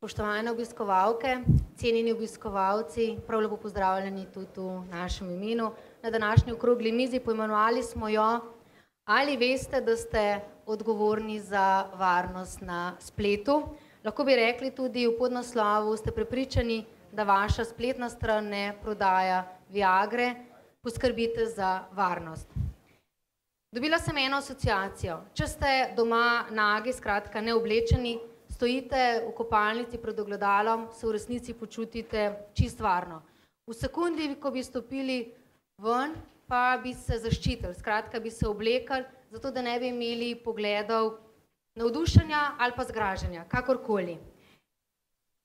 Spoštovane obiskovalke, cenjeni obiskovalci, prav lepo pozdravljeni tudi v našem imenu. Na današnji okrogli mizi poimenovali smo jo Ali veste, da ste odgovorni za varnost na spletu? Lahko bi rekli tudi v podnaslovu, ste prepričani, da vaša spletna stran ne prodaja Viagre, poskrbite za varnost. Dobila sem eno asociacijo. Če ste doma nagi, skratka neoblečeni, stojite v kopalnici pred ogledalom, se v resnici počutite čist varno. V sekundi, ko bi stopili ven, pa bi se zaščitili, skratka bi se oblekali, zato da ne bi imeli pogledov navdušenja ali pa zgražanja, kakorkoli.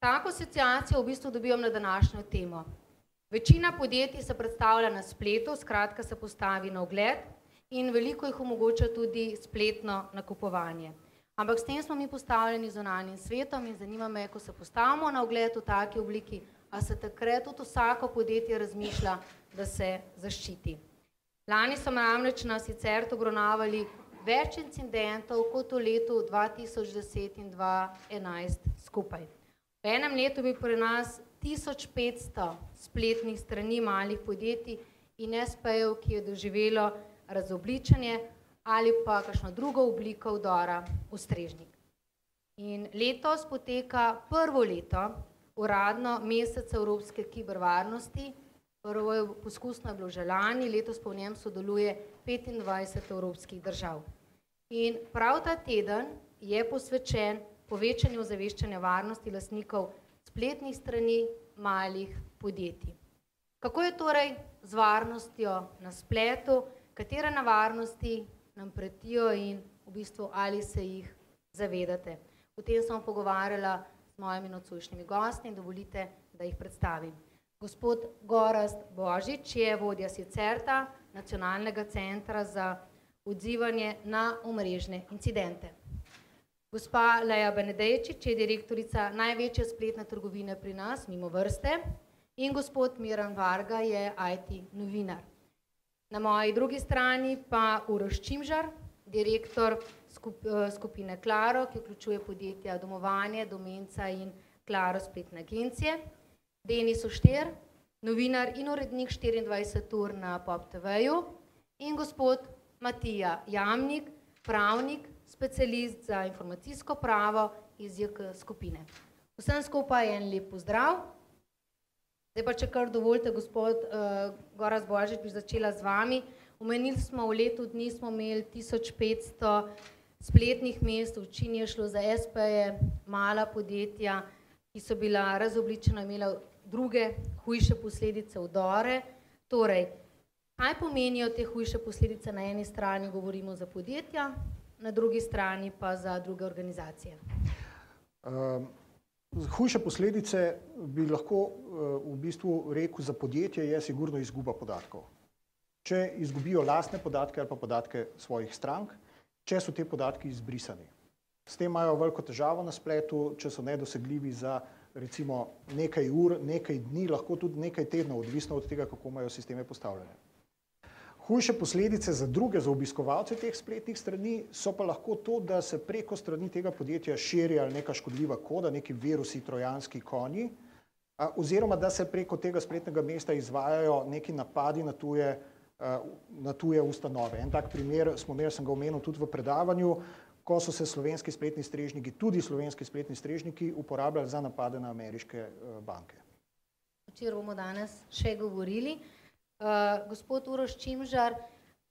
Tako asociacijo v bistvu dobivam na današnjo temo. Večina podjetij se predstavlja na spletu, skratka se postavi na ogled in veliko jih omogoča tudi spletno nakupovanje. Ampak s tem smo mi postavljeni zunanjim svetom in zanima me, ko se postavimo na ogled v taki obliki, a se takrat tudi vsako podjetje razmišlja, da se zaščiti. Lani so namreč nas sicer obravnavali več incidentov kot v letu 2010 in 2011 skupaj. V enem letu bi pri nas 1500 spletnih strani malih podjetij in SP-jev, ki je doživelo razobličenje ali pa kakšno drugo obliko vdora v strežnik. In letos poteka prvo leto uradno mesec Evropske kibervarnosti. Prvo je poskusno bilo že lani, letos pa v njem sodeluje 25 evropskih držav. In prav ta teden je posvečen povečanju ozaveščanja varnosti lastnikov spletnih strani malih podjetij. Kako je torej z varnostjo na spletu, katere nevarnosti nam pretijo in v bistvu ali se jih zavedate. O tem sem pogovarjala s mojimi nocojšnjimi gosti in dovolite, da jih predstavim. Gospod Gorazd Božič je vodja Sicerta, Nacionalnega centra za odzivanje na omrežne incidente. Gospa Leja Benedejčič je direktorica največje spletne trgovine pri nas, Mimovrste, in gospod Miran Varga je IT novinar. Na moji drugi strani pa Uroš Čimžar, direktor skupine Claro, ki vključuje podjetja Domovanje, Domenca in Claro spletne agencije. Denis Oštir, novinar in urednik 24 ur na Pop TV-ju in gospod Matija Jamnik, pravnik, specialist za informacijsko pravo iz JK skupine. Vsem skupaj en lep pozdrav. Zdaj pa, če kar dovolite, gospod Gorazd Božič, bi začela z vami. Omenili smo, v letu dni smo imeli 1500 spletnih mest, v večini je šlo za SP-je, mala podjetja, ki so bila razobličena, imela druge hujše posledice, vdore. Torej, kaj pomenijo te hujše posledice? Na eni strani govorimo za podjetja, na drugi strani pa za druge organizacije. Hujše posledice bi lahko v bistvu rekel za podjetje je sigurno izguba podatkov. Če izgubijo lastne podatke ali pa podatke svojih strank, če so te podatki izbrisani. S tem imajo veliko težavo na spletu, če so nedosegljivi za recimo nekaj ur, nekaj dni, lahko tudi nekaj tednov, odvisno od tega, kako imajo sisteme postavljene. Hujše posledice za druge, za obiskovalce teh spletnih strani so pa lahko to, da se preko strani tega podjetja širi ali neka škodljiva koda, neki virusi, trojanski konji, oziroma da se preko tega spletnega mesta izvajajo neki napadi na tuje ustanove. En tak primer sem ga omenil tudi v predavanju, ko so se slovenski spletni strežniki, tudi slovenski spletni strežniki, uporabljali za napade na ameriške banke. O čemer bomo danes še govorili. Gospod Uroš Čimžar,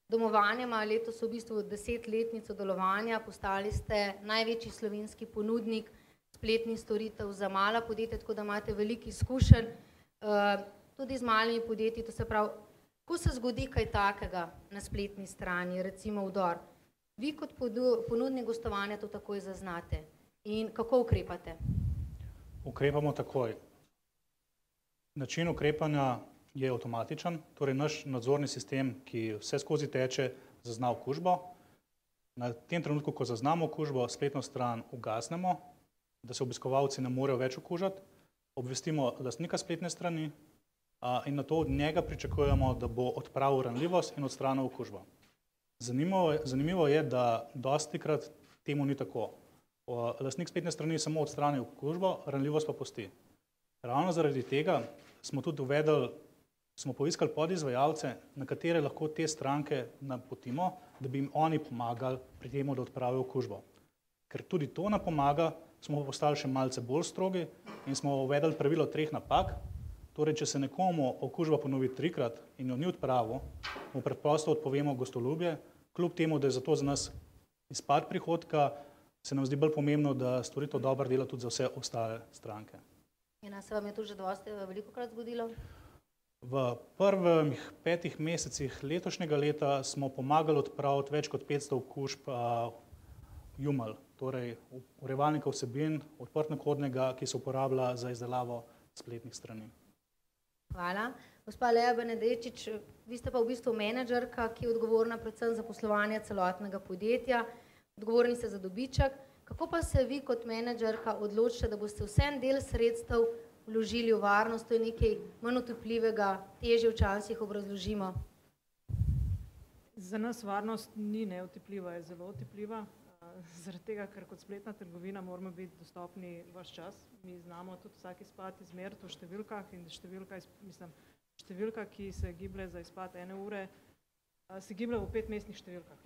Domovanje ima letos v bistvu 10-letnico delovanja, postali ste največji slovenski ponudnik spletnih storitev za mala podjetja, tako da imate veliko izkušenj tudi z malimi podjetji. To se pravi, ko se zgodi kaj takega na spletni strani, recimo vdor, vi kot ponudnik gostovanja to takoj zaznate in kako ukrepate? Ukrepamo takoj. Način ukrepanja je avtomatičen, torej naš nadzorni sistem, ki vse skozi teče, zazna okužbo. Na tem trenutku, ko zaznamo okužbo, spletno stran ugasnemo, da se obiskovalci ne morejo več okužati, obvestimo lastnika spletne strani in nato od njega pričakujemo, da bo odpravil ranljivost in odstranil okužbo. Zanimivo je, da dostikrat temu ni tako. Lastnik spletne strani samo odstrani okužbo, ranljivost pa pusti. Ravno zaradi tega smo tudi smo poiskali podizvajalce, na katere lahko te stranke napotimo, da bi jim oni pomagali pri tem, da odpravijo okužbo. Ker tudi to nam pomaga, smo postali še malce bolj strogi in smo uvedli pravilo 3 napak. Torej, če se nekomu okužba ponovi 3-krat in jo ni odpravil, mu preprosto odpovemo gostoljubje, kljub temu, da je zato za nas izpad prihodka, se nam zdi bolj pomembno, da storitev dobro dela tudi za vse ostale stranke. Se vam je to že dosti velikokrat zgodilo? V prvih 5 mesecih letošnjega leta smo pomagali odpraviti več kot 500 okužb UML, torej urejevalnika vsebin, odprtnokodnega, ki se uporablja za izdelavo spletnih strani. Hvala. Gospa Lea Benedečič, vi ste pa v bistvu menedžerka, ki je odgovorna predvsem za poslovanje celotnega podjetja, odgovorni ste za dobiček. Kako pa se vi kot menedžerka odločite, da boste vsem del sredstev vložili v varnost, to je nekaj manj otipljivega, težje včasih obrazložimo? Za nas varnost ni neotipljiva, je zelo otipljiva, zaradi tega, ker kot spletna trgovina moramo biti dostopni ves čas. Mi znamo tudi vsak izpad izmeriti v številkah in številka, ki se giblje za izpad 1 ure, se giblje v 5-mestnih številkah.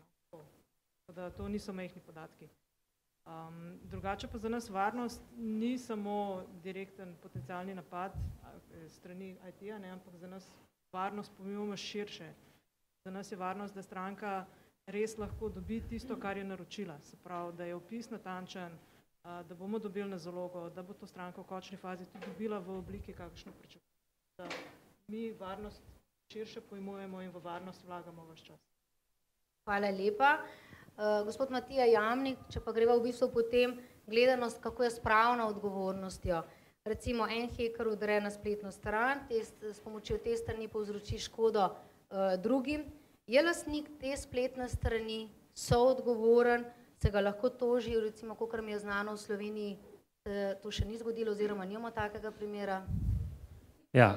Da to niso majhni podatki. Drugače pa za nas varnost ni samo direkten potencialni napad strani IT-ja, ampak za nas varnost pomembno širše. Za nas je varnost, da stranka res lahko dobi tisto, kar je naročila. Se pravi, da je opis natančen, da bomo dobili na zalogo, da bo to stranka v končni fazi tudi dobila v obliki, kakšno pričakujemo. Mi varnost širše pojmujemo in v varnost vlagamo ves čas. Hvala lepa. Gospod Matija Jamnik, če pa greva v bistvu potem gledanost, kako je s pravno odgovornostjo. Recimo en hacker udre na spletno stran, s pomočjo te strani povzroči škodo drugim. Je lastnik te spletne strani soodgovoren, se ga lahko toži, recimo, kakor mi je znano v Sloveniji, to še ni zgodilo oziroma nimamo takega primera? Ja,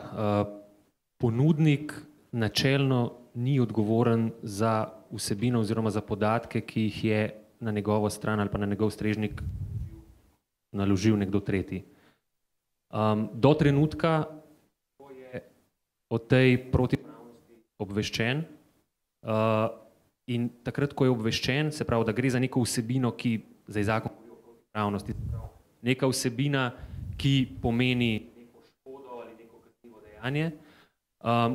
ponudnik načelno ni odgovoren za vsebino oziroma za podatke, ki jih je na njegovo stran ali pa na njegov strežnik naložil nekdo tretji. Do trenutka, ko je o tej protipravnosti obveščen in takrat, ko je obveščen, se pravi, da gre za neko vsebino, ki zdaj zakon govori o protipravnosti, neka vsebina, ki pomeni neko škodo ali neko kaznivo dejanje,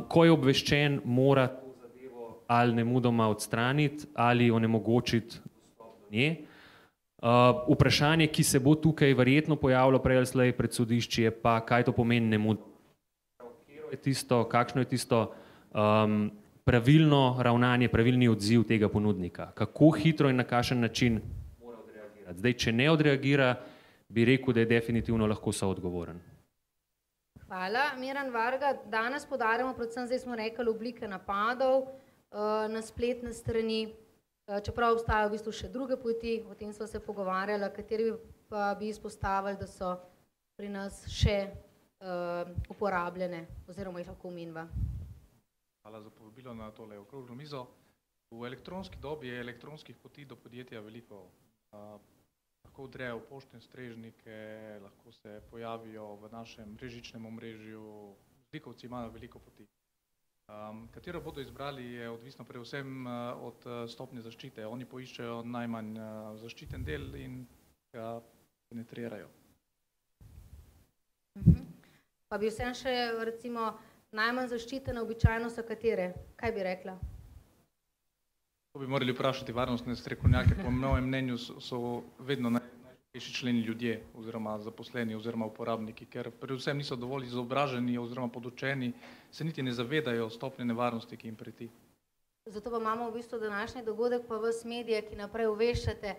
ko je obveščen, mora to zadevo ali nemudoma odstraniti ali onemogočiti dostop do nje. Vprašanje, ki se bo tukaj verjetno pojavilo prej ali slej pred sodišči, je pa, kaj to pomeni nemudoma. Kakšno je tisto pravilno ravnanje, pravilni odziv tega ponudnika. Kako hitro in na kakšen način mora odreagirati. Zdaj, če ne odreagira, bi rekel, da je definitivno lahko soodgovoren. Hvala. Miran Varga, danes podarjamo predvsem, zdaj smo rekli, oblike napadov na spletne strani, čeprav obstajajo v bistvu še druge poti, o tem smo se pogovarjali, kateri pa bi izpostavili, da so pri nas še uporabljene oziroma jih lahko omenjava. Hvala za povabilo na tole okroglo mizo. V elektronski dobi je elektronskih poti do podjetja veliko. Lahko vdrejo v poštne strežnike, lahko se pojavijo v našem mrežičnem omrežju. Zlikovci imajo veliko poti. Katero bodo izbrali, je odvisno predvsem od stopnje zaščite. Oni poiščejo najmanj zaščiten del in ga penetrirajo. Pa bi vsem še, recimo, najmanj zaščitene običajno so katere? Kaj bi rekla? To bi morali vprašati varnostne strokovnjake. Po mojem mnenju so vedno najšibkejši členi ljudje oziroma zaposleni oziroma uporabniki, ker predvsem niso dovolj izobraženi oziroma podučeni, se niti ne zavedajo stopnje nevarnosti, ki jim preti. Zato pa imamo v bistvu današnji dogodek, pa vas medije, ki naprej obveščate.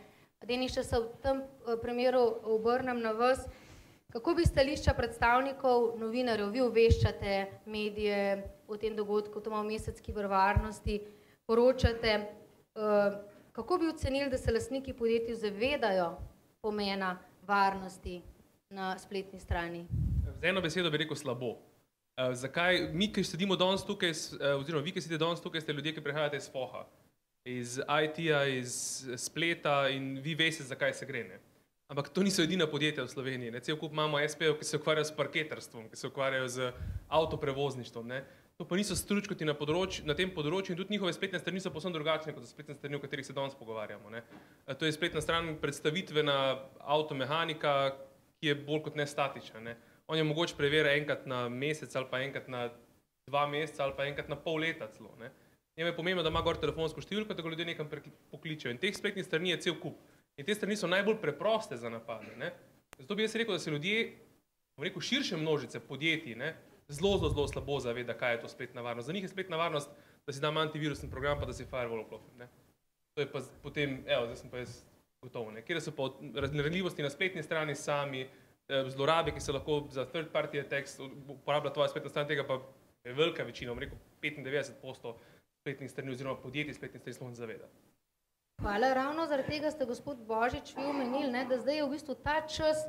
Denis, če se v tem primeru obrnem na vas, kako bi stališča predstavnikov novinarjev, vi obveščate medije o tem dogodku, to imamo mesec kibervarnosti, poročate, kako bi ocenili, da se lastniki podjetij zavedajo pomena varnosti na spletni strani? Z eno besedo bi rekel slabo. Zakaj? Mi, ki sedimo danes tukaj, oziroma vi, ki sedite danes tukaj, ste ljudje, ki prihajate iz FOH-a, iz IT-ja, iz spleta in vi veste, zakaj se gre. Ampak to niso edina podjetja v Sloveniji. Ne? Cel kup imamo SP-jev, ki se ukvarjajo s parketarstvom, ki se ukvarjajo z avtoprevozništvom. Ne? To pa niso stručkoti na tem področju in tudi njihove spletne strani so povsem drugačne kot spletne strani, o katerih se danes pogovarjamo. Ne? To je spletna stran predstavitvena avtomehanika, ki je bolj kot ne statična. Ne? On je mogoče preverja enkrat na mesec ali pa enkrat na 2 meseca ali pa enkrat na pol leta celo. Ne? Njemu je pomembno, da ima gor telefonsko številko, da ga ljudje nekam pokličejo. In teh spletnih strani je cel kup. In te strani so najbolj preproste za napade. Ne? Zato bi jaz rekel, da se ljudje, širše množice podjetij, ne, zelo slabo zaveda, kaj je to spletna varnost. Za njih je spletna varnost, da si dam antivirusni program, pa da si firewall vklopim. Ne? To je pa potem, zdaj sem pa jaz gotov. Kjer so pa ranljivosti na spletni strani sami, zlorabe, ki se lahko za third party attacks uporablja tvoja spletna stran, tega pa je velika večina, 95% spletnih strani oziroma podjetij spletnih strani sploh ne zaveda. Hvala. Ravno zaradi tega ste, gospod Božič, vi omenili, ne, da zdaj je v bistvu ta čas,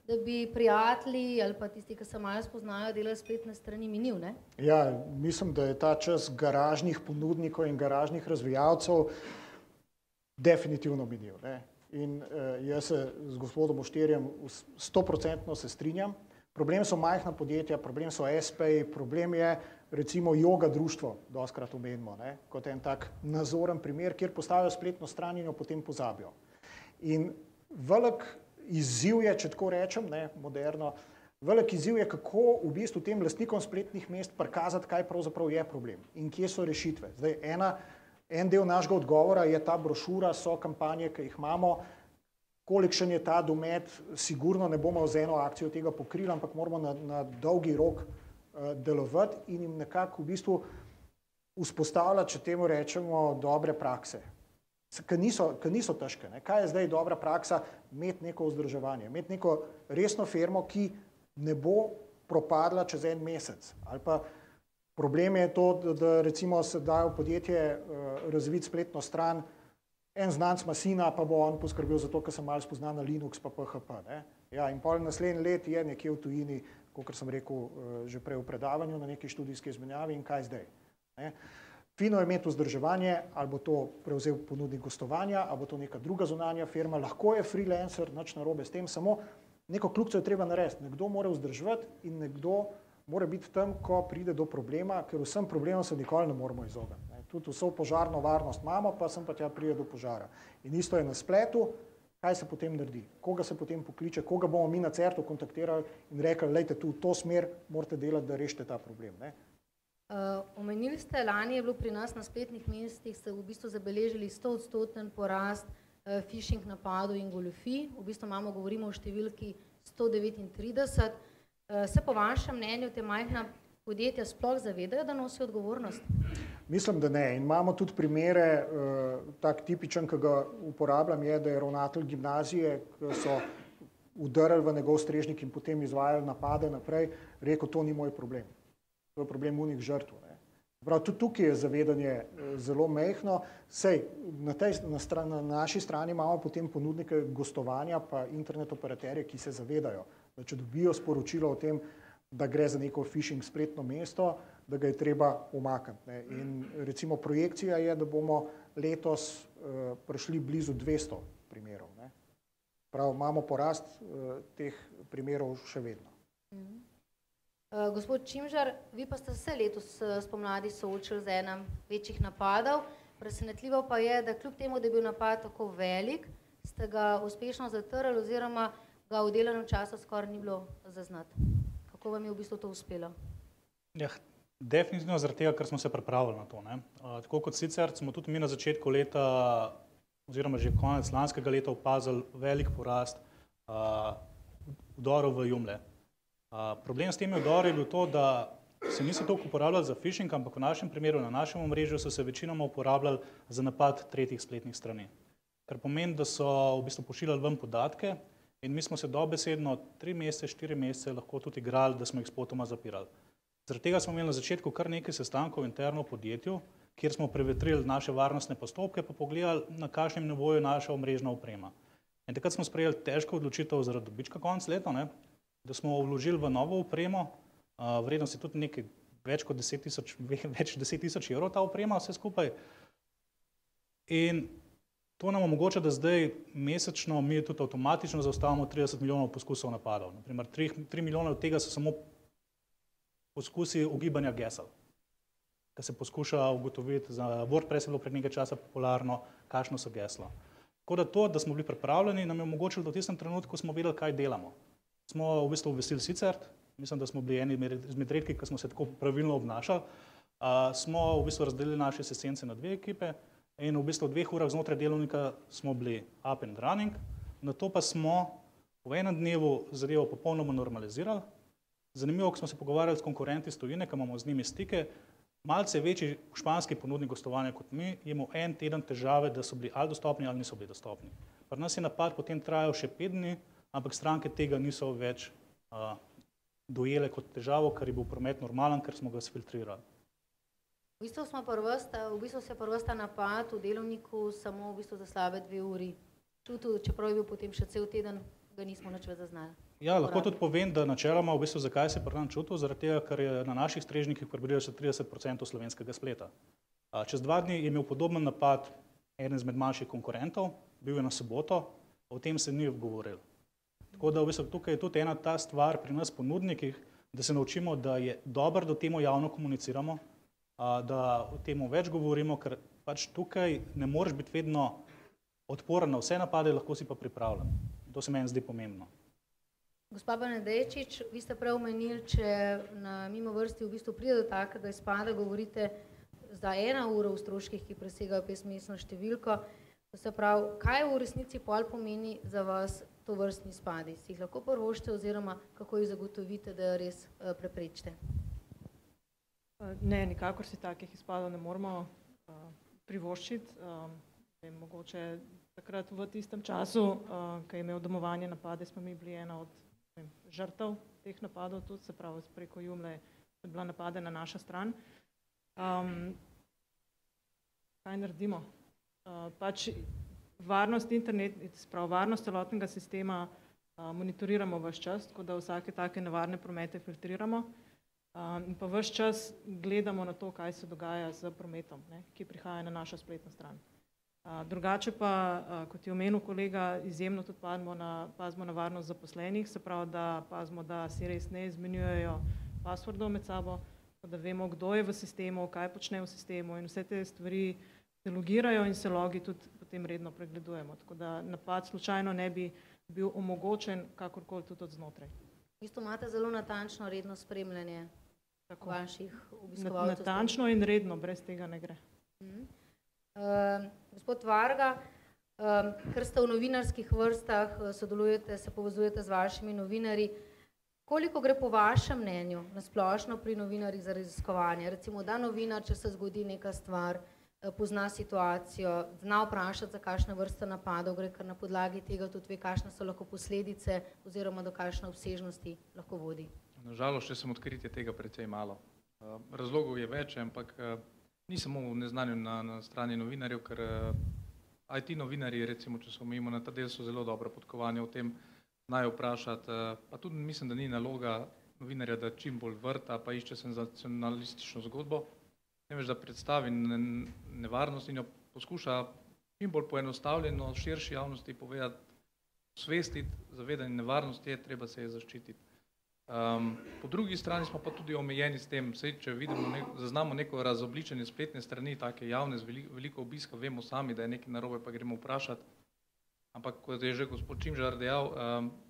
da bi prijatelji ali pa tisti, ki se malo spoznajo, delali spletne strani, minil, ne? Ja, mislim, da je ta čas garažnih ponudnikov in garažnih razvijalcev definitivno minil. Ne? In jaz se z gospodom Oštirjem 100% se strinjam. Problem so majhna podjetja, problem so SP-ji, problem je recimo yoga društvo, dostkrat omenimo, ne, kot en tak nazoren primer, kjer postavijo spletno stran in jo potem pozabijo. In velik izziv je, če tako rečem, ne, moderno, velik izziv je, kako v bistvu tem lastnikom spletnih mest prikazati, kaj pravzaprav je problem in kje so rešitve. Zdaj, en del našega odgovora je ta brošura, so kampanje, ki jih imamo, kolikšen je ta domet, sigurno ne bomo z eno akcijo tega pokrili, ampak moramo na dolgi rok delovati in jim nekako v bistvu vzpostavljati, če temu rečemo, dobre prakse, ki niso težke. Ne? Kaj je zdaj dobra praksa? Imeti neko vzdrževanje, imeti neko resno firmo, ki ne bo propadla čez en mesec. Ali pa problem je to, da recimo se dajo podjetje razviti spletno stran, en znanc ima sina, pa bo on poskrbel za to, ker se malo spozna na Linux pa PHP. Ne? Ja, in pol naslednji let je nekje v tujini, kot sem rekel že prej v predavanju, na neki študijski izmenjavi in kaj zdaj. Ne? Fino je imeti vzdrževanje, ali bo to prevzel ponudnik gostovanja, ali bo to neka druga zunanja firma, lahko je freelancer, nič narobe s tem, samo neko kljukico je treba narediti. Nekdo mora vzdrževati in nekdo mora biti tam, ko pride do problema, ker vsem problemom se nikoli ne moramo izogniti. Tudi vso požarno varnost imamo, pa sem pa tja pride do požara. In isto je na spletu, kaj se potem naredi, koga se potem pokliče, koga bomo mi na CERT-u kontaktirali in rekli, lejte, tu v to smer morate delati, da rešite ta problem. Ne? Omenili ste, lani je bilo pri nas na spletnih mestih, ste v bistvu zabeležili 100% porast phishing napadov in goljufij. V bistvu govorimo o številki 139. Se po vašem mnenju te majhna podjetja sploh zavedajo, da nosijo odgovornost? Mislim, da ne. In imamo tudi primere, tak tipičen, ki ga uporabljam, je, da je ravnatelj gimnazije, ki so udarili v njegov strežnik in potem izvajali napade naprej, rekel, to ni moj problem. To je problem unih žrtv. Prav, tudi tukaj je zavedanje zelo majhno. Sej, na naši strani imamo potem ponudnike gostovanja pa internet operaterje, ki se zavedajo, da če dobijo sporočilo o tem, da gre za neko phishing spletno mesto, da ga je treba umakniti. In recimo projekcija je, da bomo letos prišli blizu 200 primerov. Prav, imamo porast teh primerov še vedno. Gospod Čimžar, vi pa ste se letos spomladi soočili z enim večjih napadov. Presenetljivo pa je, da kljub temu, da je bil napad tako velik, ste ga uspešno zatrli oziroma ga v delanem času skoraj ni bilo zaznati. Kako vam je v bistvu to uspelo? Ja, definitivno zaradi tega, ker smo se pripravili na to. Ne? Tako kot sicer smo tudi mi na začetku leta oziroma že konec lanskega leta opazili velik porast vdorov v Joomla. Problem s temi vdori je bil to, da se niso toliko uporabljali za phishing, ampak v našem primeru, na našem omrežju so se večinoma uporabljali za napad tretjih spletnih strani. Kar pomeni, da so v bistvu pošiljali ven podatke in mi smo se dobesedno 3 mesece, 4 mesece lahko tudi igrali, da smo jih spotoma zapirali. Zaradi tega smo imeli na začetku kar nekaj sestankov interno v podjetju, kjer smo prevetrili naše varnostne postopke pa pogledali, na kakšnem nivoju je naša omrežna oprema. In takrat smo sprejeli težko odločitev zaradi dobička konec leta, da smo vložili v novo opremo, vrednost je tudi nekaj več 10 tisoč evrov ta oprema, vse skupaj. In To nam omogoča, da zdaj mesečno mi tudi avtomatično zaustavimo 30 milijonov poskusov napadov. Naprimer, 3 milijone od tega so samo poskusi ugibanja gesel, da se poskuša ugotoviti, za WordPress je bilo pred nekaj časa popularno, kakšno so gesla. Tako da to, da smo bili pripravljeni, nam je omogočilo, da v tistem trenutku smo vedeli, kaj delamo. Smo v bistvu obvestili Sicert, mislim, da smo bili eni izmed redkih, ki smo se tako pravilno obnašali, smo v bistvu razdelili naše sesence na 2 ekipe in v bistvu v 2 urah znotraj delovnika smo bili up and running, nato pa smo v enem dnevu zadevo popolnoma normalizirali. Zanimivo, ko smo se pogovarjali s konkurenti iz tujine, ki imamo z njimi stike, malce večji španski ponudnik gostovanja kot mi, je imel en teden težave, da so bili ali dostopni ali niso bili dostopni. Pri nas je napad potem trajal še 5 dni, ampak stranke tega niso več dojele kot težavo, ker je bil promet normalen, ker smo ga sfiltrirali. V bistvu se je prvi napad v delovniku samo v bistvu za slabe 2 uri čutil, čeprav je bil potem še cel teden, ga nismo nič več zaznali. Ja, lahko tudi povem, da načeloma v bistvu zakaj se je pri nas čutil, zaradi tega, ker je na naših strežnikih prebiral še 30% slovenskega spleta. Čez 2 dni je imel podoben napad eden izmed manjših konkurentov, bil je na soboto, o tem se ni govorilo. Tako da v bistvu tukaj je tudi ena ta stvar pri nas ponudnikih, da se naučimo, da je dobro, da temu javno komuniciramo, da o temu več govorimo, ker pač tukaj ne moreš biti vedno odporen na vse napade, lahko si pa pripravljen. To se meni zdi pomembno. Gospa Benedejčič, vi ste prej omenili, če na mimo vrsti v bistvu pride do takega izpada, govorite za 1 uro v stroških, ki presegajo 5-mesečno številko. To se pravi, kaj v resnici pol pomeni za vas to vrstni izpadi? Si jih lahko privoščite oziroma kako jih zagotovite, da res preprečite? Ne, nikakor si takih izpadov ne moramo privoščiti. Mogoče takrat v tistem času, ko je imel domovanje napade, smo mi bili ena od žrtev teh napadov, tudi se pravi preko Joomla je bila napadena naša stran. Kaj naredimo? Pač varnost varnost celotnega sistema monitoriramo ves čas, tako da vsake take nevarne promete filtriramo in pa ves čas gledamo na to, kaj se dogaja z prometom, ki prihaja na našo spletno stran. Drugače pa, kot je omenil kolega, izjemno tudi pazimo na varnost zaposlenih, se pravi, da pazimo, da si res ne izmenjujejo passwordov med sabo, da vemo, kdo je v sistemu, kaj počne v sistemu in vse te stvari se logirajo in se logi tudi potem redno pregledujemo. Tako da napad slučajno ne bi bil omogočen kakorkoli tudi od znotraj. V bistvu imate zelo natančno redno spremljanje vaših obiskovalcev. Natančno in redno, brez tega ne gre. Gospod Varga, ker ste v novinarskih vrstah, sodelujete, se povezujete z vašimi novinarji, koliko gre po vašem mnenju na splošno pri novinarjih za raziskovanje? Recimo, da novinar, če se zgodi neka stvar, pozna situacijo, zna vprašati, za kakšne vrste napadov gre, ker na podlagi tega tudi ve, kakšne so lahko posledice oziroma do kakšne obsežnosti lahko vodi. Nažalost, če sem odkritje tega precej malo. Razlogov je več, ampak ni samo v neznanju na strani novinarjev, ker IT novinarji, recimo, če se omejimo na ta del, so zelo dobro podkovani o tem, znajo vprašati, pa tudi mislim, da ni naloga novinarja, da čim bolj vrta, pa išče senzacionalistično zgodbo, temveč da predstavi nevarnost in jo poskuša čim bolj poenostavljeno širši javnosti povedati, osvestiti, zavedanje nevarnosti je, treba se je zaščititi. Po drugi strani smo pa tudi omejeni s tem, če zaznamo neko razobličenje spletne strani, take javne z veliko obiska, vemo sami, da je nekaj narobe, pa gremo vprašati. Ampak, kot je že gospod Čimžar dejal,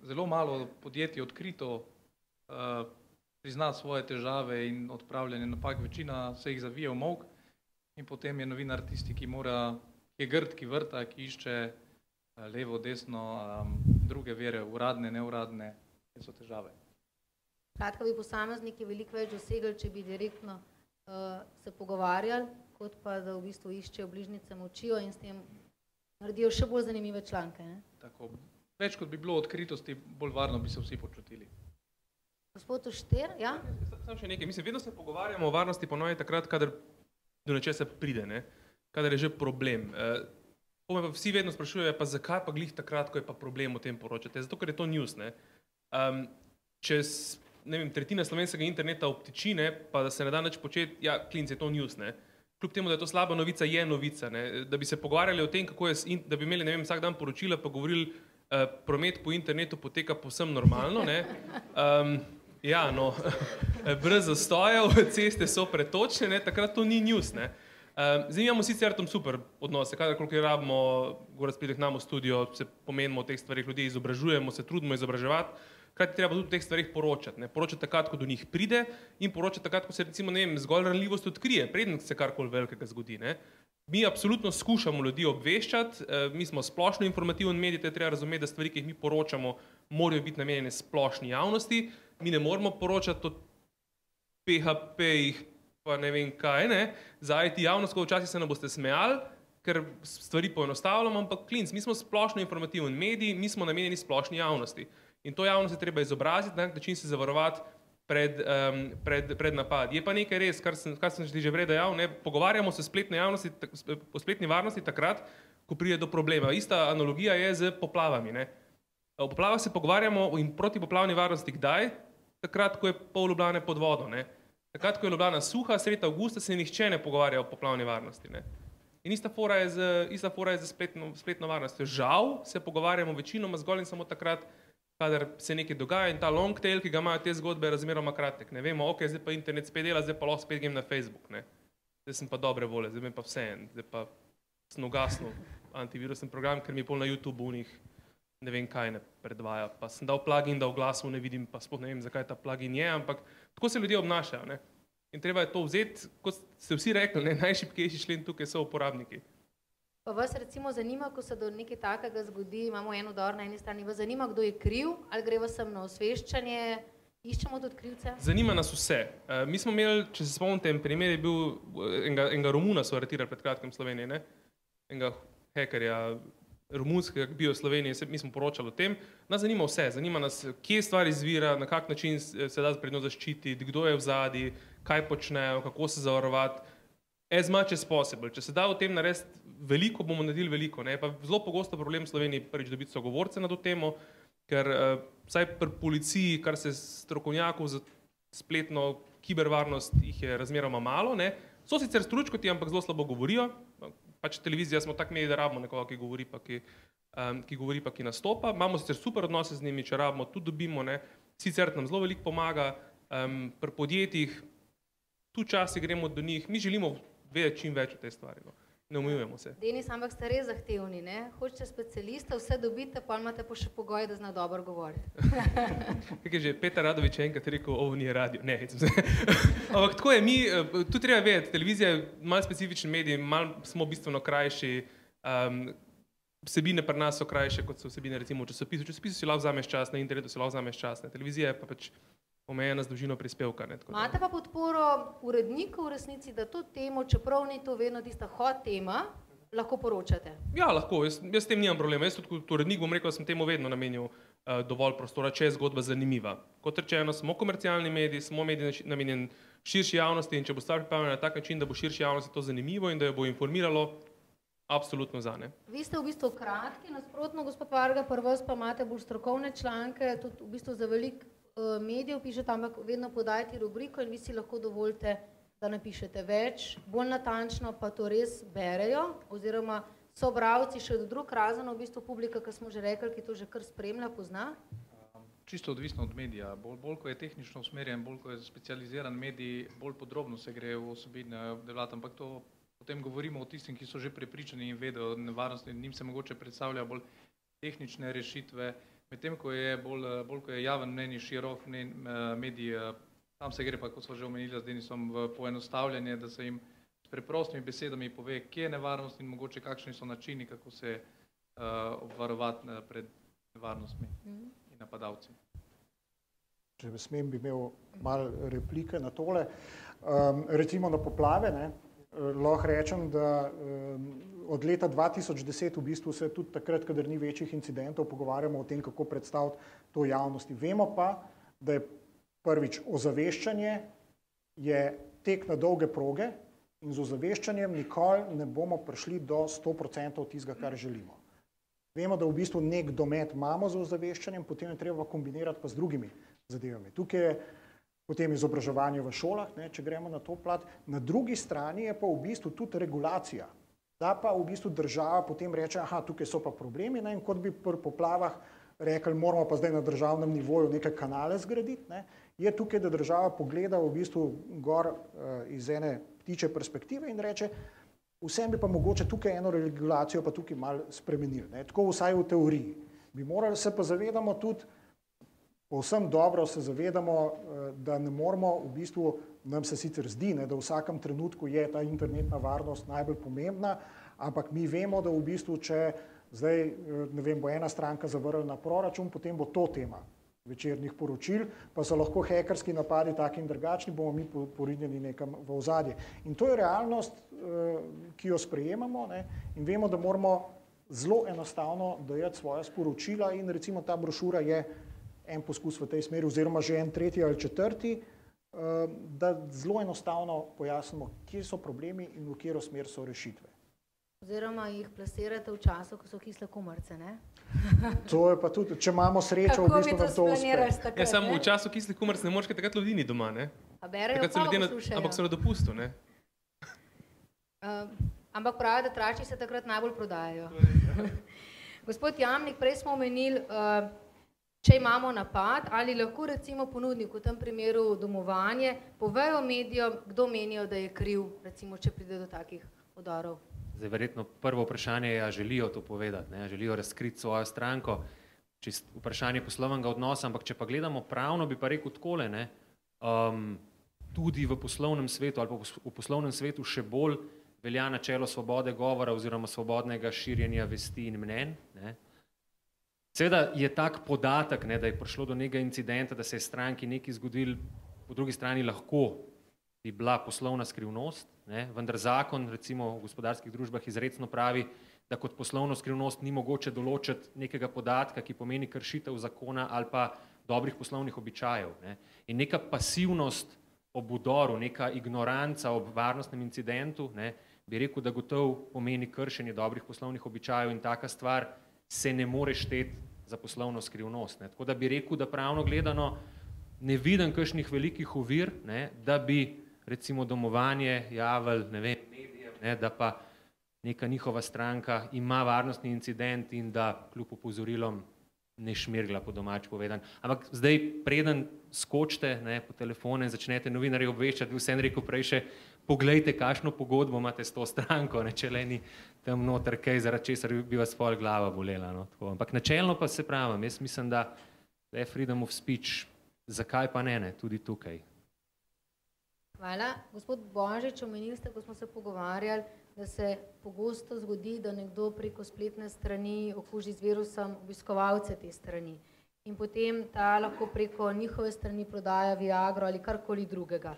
zelo malo podjetij odkrito prizna svoje težave in odpravljanje napak, večina se jih zavije v molk in potem je novinar tisti, ki je grd, ki vrta, ki išče levo, desno, druge vere, uradne, neuradne, te so težave. Kratka, bi posamezniki veliko več dosegli, če bi direktno se pogovarjali, kot pa da v bistvu iščejo bližnjice, močijo in s tem naredijo še bolj zanimive članke. Tako, več kot bi bilo odkritosti, bolj varno bi se vsi počutili. Gospod Ošter, ja? Samo še nekaj, mislim, vedno se pogovarjamo o varnosti ponovno takrat, kadar do nečesa pride, kadar je že problem. Vsi vedno sprašujejo, pa zakaj pa glih takrat, ko je pa problem o tem poročate, zato ker je to news. Če tretjina slovenskega interneta obtiči, pa da se ne da nič početi, ja, klinc je to news. kljub temu, da je to slaba novica, je novica. Ne? Da bi se pogovarjali o tem, kako je, da bi imeli, ne vem, vsak dan poročila, pa govorili, promet po internetu poteka povsem normalno. Ne? Ja, no, brez zastojev, ceste so pretočne, ne? Takrat to ni news. Ne? Zdaj imamo sicer tam super odnose, kadarkoli rabimo, Gorazd pride k nam v studio, se pomenimo o teh stvarih, ljudje izobražujemo, se trudimo izobraževati, hkrati treba tudi o teh stvarih poročati. Ne? Poročati takrat, ko do njih pride in poročati takrat, ko se recimo, ne vem, zgolj ranljivost odkrije, preden se karkoli velikega zgodi. Ne? Mi absolutno skušamo ljudi obveščati, mi smo splošno informativen medij, to je treba razumeti, da stvari, ki jih mi poročamo, morajo biti namenjene splošni javnosti, mi ne moramo poročati o PHP-jih, pa ne vem kaj, ne, za IT javnost, ko včasih se nam boste smejali, ker stvari poenostavljamo, ampak klinc, mi smo splošno informativen medij, mi smo namenjeni splošni javnosti. In to javnost je treba izobraziti, na nek način se zavarovati pred napad. Je pa nekaj res, kar sem že vrej dejal, ne, pogovarjamo se o spletni varnosti takrat, ko pride do problema. Ista analogija je z poplavami. Ne. O poplavah se pogovarjamo in protipoplavni varnosti kdaj? Takrat, ko je pol Ljubljane pod vodo. Ne. Takrat, ko je Ljubljana suha, sredi avgusta se nihče ne pogovarja o poplavni varnosti. Ne. In ista fora je z spletno varnostjo. Žal se pogovarjamo večinoma zgolj in samo takrat, kadar se nekaj dogaja in ta long tail, ki ga imajo te zgodbe, je razmeroma kratek. Ne vemo, ok, zdaj pa internet spet dela, zdaj pa lahko spet grem na Facebook. Ne. Zdaj sem pa dobre volje, zdaj mi pa vseeno, zdaj pa sem ugasnil antivirusen program, ker mi pol na YouTube unih ne vem kaj ne predvaja. Pa sem dal plugin, da v glasu ne vidim, pa sploh ne vem, zakaj ta plugin je, ampak tako se ljudje obnašajo. Ne. In treba je to vzeti, kot ste vsi rekli, ne, najšibkejši člen tukaj so uporabniki. Pa vas recimo zanima, ko se do nekaj takega zgodi, imamo en udor na eni strani, vas zanima, kdo je kriv, ali gre vas sem na osveščanje, iščemo tudi krivce? Zanima nas vse. Mi smo imeli, če se spomnite, en primer je bil, enega Romuna so aretirali pred kratkim v Sloveniji, ne? Enega hekerja romunskega, ki bil v Sloveniji, mi smo poročali o tem. Nas zanima vse, zanima nas, kje stvar izvira, na kak način se da pred njo zaščititi, kdo je v zadnji, kaj počnejo, kako se zavarovati. As much as possible. Če se da o tem narediti veliko, bomo naredili veliko. Ne? Pa zelo pogosto problem v Sloveniji prvič dobiti sogovorce na to temo, ker vsaj pri policiji, kar se strokovnjakov za spletno kibervarnost jih je razmeroma malo. Ne? So sicer stručkoti, ampak zelo slabo govorijo. Pač televizija smo tak medij, da rabimo nekoga, ki govori pa ki nastopa. Imamo sicer super odnose z njimi, če rabimo, tudi dobimo. Ne? Sicer nam zelo veliko pomaga pri podjetjih, tu časi gremo do njih, mi želimo vedeti čim več o tej stvari. No. Ne omejujemo se. Denis, ampak ste res zahtevni, ne? Hočete specialista, vse dobite, pa imate pa še pogoj, da zna dobro govoriti. Kaj je že Petar Radovič enkrat rekel, ovo ni radio. Ne, ampak tako je, mi, tu treba vedeti, televizija je malo specifičen medij, malo smo bistveno krajši, vsebine pri nas so krajše, kot so vsebine recimo v časopisu. V časopisu si lahko vzameš čas, na internetu si lahko vzameš čas, ne? Televizija je pa pač omejena z dolžino prispevka. Imate pa podporo urednikov v resnici, da to temo, čeprav ni to vedno tista hot tema, lahko poročate? Ja, lahko. Jaz s tem nimam problema. Jaz kot urednik bom rekel, da sem temu vedno namenil dovolj prostora, če je zgodba zanimiva. Kot rečeno, smo komercialni mediji, smo mediji namenjen širši javnosti in če bo stvar pripravljena na tak način, da bo širši javnosti to zanimivo in da jo bo informiralo, absolutno za ne. Vi ste v bistvu kratki, nasprotno, gospod Varga, pri vas pa imate bolj strokovne članke, tudi v bistvu za veliko medijev pišete, ampak vedno podajate rubriko in vi si lahko dovolite, da napišete več, bolj natančno pa to res berejo, oziroma so bralci še do drug razen, v bistvu publika, ki smo že rekli, ki to že kar spremlja, pozna? Čisto odvisno od medija. Bolj ko je tehnično usmerjen, bolj ko je specializiran medij, bolj podrobno se gre v osebine obdelati, ampak to potem govorimo o tistim, ki so že prepričani in vedo nevarnosti, njim se mogoče predstavlja bolj tehnične rešitve. Medtem, ko je bolj ko je javen mnenje, širok medij, tam se gre pa, kot so že omenili z Denisom, v poenostavljanje, da se jim s preprostimi besedami pove, kje je nevarnost in mogoče kakšni so načini, kako se obvarovati pred nevarnostmi in napadalci. Če smem, bi imel malo replike na tole. Recimo na poplave, ne, lahko rečem, da od leta 2010 v bistvu se tudi takrat, kadar ni večjih incidentov, pogovarjamo o tem, kako predstaviti to javnosti. Vemo pa, da je prvič ozaveščanje je tek na dolge proge in z ozaveščanjem nikoli ne bomo prišli do 100% tistega, kar želimo. Vemo, da v bistvu nek domet imamo z ozaveščanjem, potem je treba kombinirati pa z drugimi zadevami. Tukaj je potem izobraževanje v šolah, ne, če gremo na to plat. Na drugi strani je pa v bistvu tudi regulacija, da pa v bistvu država potem reče, aha, tukaj so pa problemi, ne, in kot bi pri poplavah rekli, moramo pa zdaj na državnem nivoju neke kanale zgraditi, ne, je tukaj, da država pogleda v bistvu gor iz ene ptiče perspektive in reče, vsem bi pa mogoče tukaj eno regulacijo pa tukaj malo spremenili, ne, tako vsaj v teoriji. Bi morali se pa zavedamo tudi, povsem dobro se zavedamo, da ne moramo v bistvu, nam se sicer zdi, ne, da v vsakem trenutku je ta internetna varnost najbolj pomembna, ampak mi vemo, da v bistvu, če zdaj, ne vem, bo ena stranka zavrnila proračun, potem bo to tema večernih poročil, pa so lahko hekerski napadi taki in drugačni, bomo mi porinjeni nekam v ozadje. In to je realnost, ki jo sprejemamo, ne, in vemo, da moramo zelo enostavno dajati svoja sporočila in recimo ta brošura je en poskus v tej smeri, oziroma že en tretji ali četrti, da zelo enostavno pojasnimo, kje so problemi in v katero smer so rešitve. Oziroma jih plasirate v času, ko so kisle kumarice, ne? To je pa tudi, če imamo srečo, v bistvu nam to uspe. Ja, samo v času kislih kumaric ne moreš, ker takrat ljudi ni doma, ne? A berejo, pa poslušajo. Ampak so na dopustu, ne? Ampak pravijo, da trači se takrat najbolj prodajajo. Gospod Jamnik, prej smo omenili, če imamo napad, ali lahko recimo ponudnik, v tem primeru domovanje, povejo medijem, kdo menijo, da je kriv, recimo, če pride do takih udorov. Zdaj, verjetno prvo vprašanje je, a želijo to povedati, ne? A želijo razkriti svojo stranko, čist vprašanje poslovnega odnosa, ampak če pa gledamo pravno, bi pa rekel takole, ne? Tudi v poslovnem svetu ali pa v poslovnem svetu še bolj velja načelo svobode govora oziroma svobodnega širjenja vesti in mnenj, ne? Seveda je tak podatek, ne, da je prišlo do nekega incidenta, da se je stranki nekaj zgodil, po drugi strani lahko bi bila poslovna skrivnost, ne, vendar zakon recimo v gospodarskih družbah izrecno pravi, da kot poslovno skrivnost ni mogoče določiti nekega podatka, ki pomeni kršitev zakona ali pa dobrih poslovnih običajev, ne. In neka pasivnost ob udoru, neka ignoranca ob varnostnem incidentu, ne, bi rekel, da gotovo pomeni kršenje dobrih poslovnih običajev in taka stvar se ne more šteti za poslovno skrivnost, ne. Tako da bi rekel, da pravno gledano ne vidim kakšnih velikih ovir, ne, da bi recimo domovanje javili, ne vem, medijem, ne, da pa neka njihova stranka ima varnostni incident in da kljub opozorilom ne šmirgla, po domač povedan. Ampak zdaj, preden skočite, ne, po telefone in začnete novinarje obveščati, bi vseeno rekel prej še, poglejte, kakšno pogodbo imate s to stranko, ne, če le ni tam noter kaj, zaradi česar bi vas pol glava bolela, no, tako. Ampak načelno pa se pravim, jaz mislim, da je freedom of speech, zakaj pa ne, tudi tukaj. Hvala. Gospod Božič, omenili ste, ko smo se pogovarjali, da se pogosto zgodi, da nekdo preko spletne strani okuži z virusom obiskovalce te strani in potem ta lahko preko njihove strani prodaja Viagro ali karkoli drugega.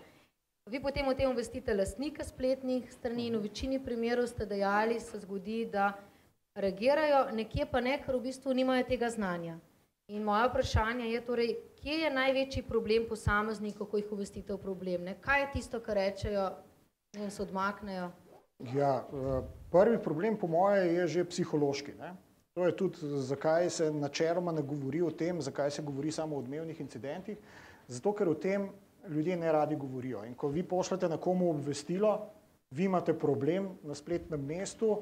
Vi potem o tem obvestite lastnike spletnih strani in v večini primerov ste dejali, se zgodi, da reagirajo, nekje pa ne, ker v bistvu nimajo tega znanja. In moje vprašanje je torej, kje je največji problem posameznikov, ko jih obvestite v problem, ne? Kaj je tisto, kar rečejo in se odmaknejo? Ja, prvi problem po moje je že psihološki, ne? To je tudi, zakaj se načeloma ne govori o tem, zakaj se govori samo o odmevnih incidentih, zato ker o tem ljudje ne radi govorijo. In ko vi pošljete nekomu obvestilo, vi imate problem na spletnem mestu,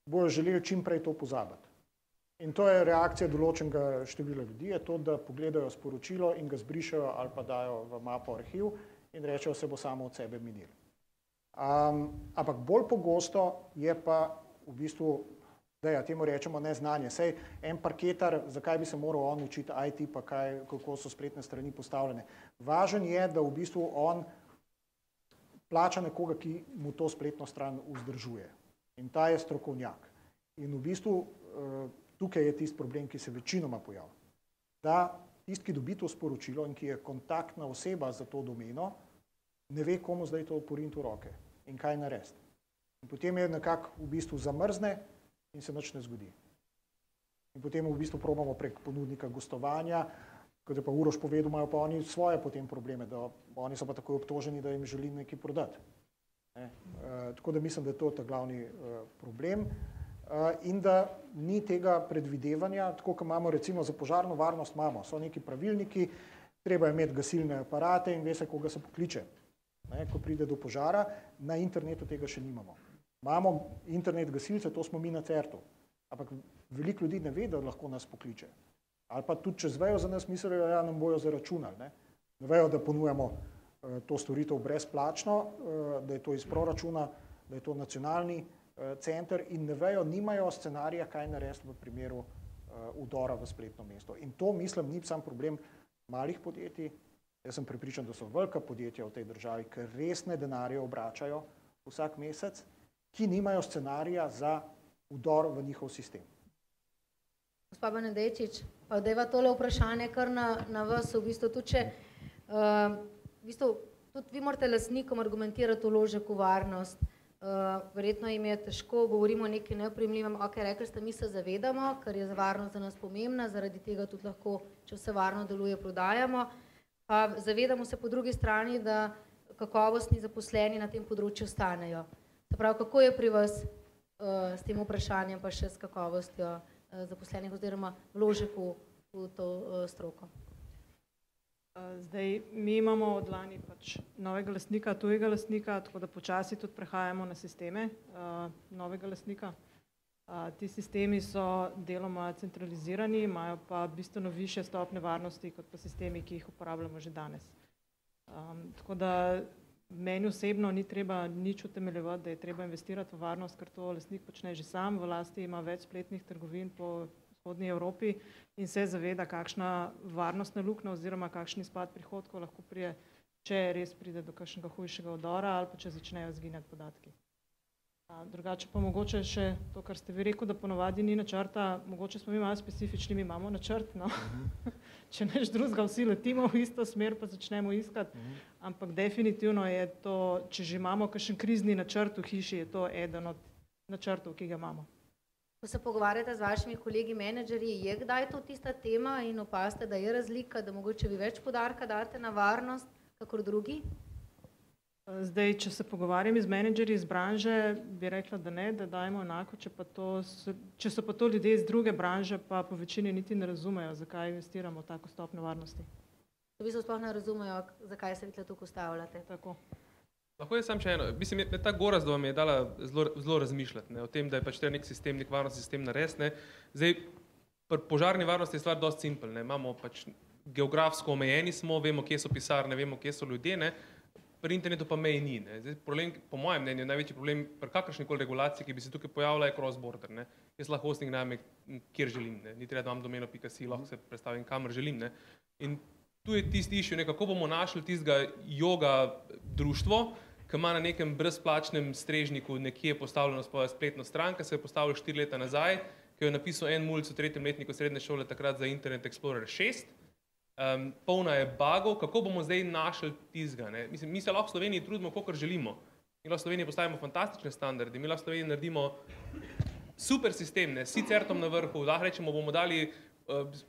bojo želeli čim prej to pozabiti. In to je reakcija določenega števila ljudi, je to, da pogledajo sporočilo in ga zbrišajo ali pa dajo v mapo arhiv in rečejo, se bo samo od sebe minilo. Ampak bolj pogosto je pa v bistvu, da ja, temu rečemo neznanje. Sej en parketar, zakaj bi se moral on učiti IT, pa kako so spletne strani postavljene. Važen je, da v bistvu on plača nekoga, ki mu to spletno stran vzdržuje. In ta je strokovnjak. In v bistvu tukaj je tisti problem, ki se večinoma pojavlja. Da tisti, ki dobi to sporočilo in ki je kontaktna oseba za to domeno, ne ve, komu zdaj to poriniti v roke in kaj narediti. In potem je nekako v bistvu zamrzne in se nič ne zgodi. In potem v bistvu probamo prek ponudnika gostovanja, kot je pa Uroš povedal, imajo pa oni svoje potem probleme, da oni so pa takoj obtoženi, da jim želi nekaj prodati. Tako da mislim, da je to ta glavni problem. In da ni tega predvidevanja, tako kot imamo recimo za požarno varnost, so neki pravilniki, treba je imeti gasilne aparate in ve se, koga se pokliče, ko pride do požara. Na internetu tega še nimamo. Imamo internet gasilce, to smo mi na CERT-u, ampak veliko ljudi ne ve, da lahko nas pokliče. Ali pa tudi, če zvejo za nas, mislijo, ja, nam bojo zaračunali. Ne vejo, da ponujamo to storitev brezplačno, da je to iz proračuna, da je to nacionalni center in ne vejo, nimajo scenarija, kaj narediti v primeru vdora v spletno mesto. In to, mislim, ni sam problem malih podjetij. Jaz sem prepričan, da so velika podjetja v tej državi, ker resne denarje obračajo vsak mesec, ki nimajo scenarija za vdor v njihov sistem. Gospa Benedejčič, pa dajva tole vprašanje kar na vas, v bistvu tudi če, tudi vi morate lastnikom argumentirati vložek v varnost, verjetno jim je težko, govorimo o nekaj neoprijemljivem, ok, rekli ste, mi se zavedamo, ker je varnost za nas pomembna, zaradi tega tudi lahko, če vse varno deluje, prodajamo, pa zavedamo se po drugi strani, da kakovostni zaposleni na tem področju stanejo. Se pravi, kako je pri vas s tem vprašanjem, pa še s kakovostjo zaposlenih oziroma vložek v to stroko? Zdaj, mi imamo od lani pač novega lastnika, tujega lastnika, tako da počasi tudi prehajamo na sisteme novega lastnika. Ti sistemi so deloma centralizirani, imajo pa bistveno višje stopnje varnosti kot pa sistemi, ki jih uporabljamo že danes. Tako da meni osebno ni treba nič utemeljevati, da je treba investirati v varnost, ker to lastnik počne že sam, v lasti ima več spletnih trgovin po vzhodni Evropi in se zaveda, kakšna varnostna luknja oziroma kakšen izpad prihodkov lahko prije, če res pride do kakšnega hujšega vdora ali pa če začnejo izginjati podatki. Drugače pa mogoče še to, kar ste vi rekel, da ponovadi ni načrta, mogoče smo mi malo specifični, mi imamo načrt, no. Če neč drugega, vsi letimo v isto smer, pa začnemo iskati, ampak definitivno je to, če že imamo kakšen krizni načrt v hiši, je to eden od načrtov, ki ga imamo. Ko se pogovarjate z vašimi kolegi menedžerji, je kdaj to tista tema in opazite, da je razlika, da mogoče vi več poudarka date na varnost, kakor drugi? Zdaj, če se pogovarjam z menedžerji iz branže, bi rekla, da ne, da dajemo enako, če so pa to ljudje iz druge branže, pa po večini niti ne razumejo, zakaj investiramo v tako stopnjo varnosti. V bistvu sploh ne razumejo, zakaj se vi tukaj ustavljate. Tako. Lahko jaz sam še eno. Mislim, ta gorazd vam je dala zelo razmišljati o tem, da je pač treba nek sistem, nek varnostni sistem narediti. Zdaj, pri požarni varnosti je stvar dosti simpel. Imamo pač geografsko omejeni smo, vemo, kje so pisarne, vemo, kje so ljudje, pri internetu pa meji ni. Zdaj, problem, po mojem mnenju, največji problem pri kakršnikoli regulaciji, ki bi se tukaj pojavila, je cross-border. Jaz lahko hosting najme, kjer želim. Ni treba, da imam domeno.si, lahko se predstavim, kamor želim. In tu je tisti issue, kako bomo našli tistega yoga društvo, ki ima na nekem brezplačnem strežniku nekje postavljeno svojo spletno stran, ki se je postavil 4 leta nazaj, ki jo je napisal en mulj v 3. letniku srednje šole takrat za Internet Explorer 6. Polna je bugov, kako bomo zdaj našli tistega. Mislim, mi se lahko v Sloveniji trudimo, kolikor želimo. Mi lahko v Sloveniji postavimo fantastične standarde, mi lahko v Sloveniji naredimo super sistem, si CERT-om na vrhu, lahko rečemo, bomo dali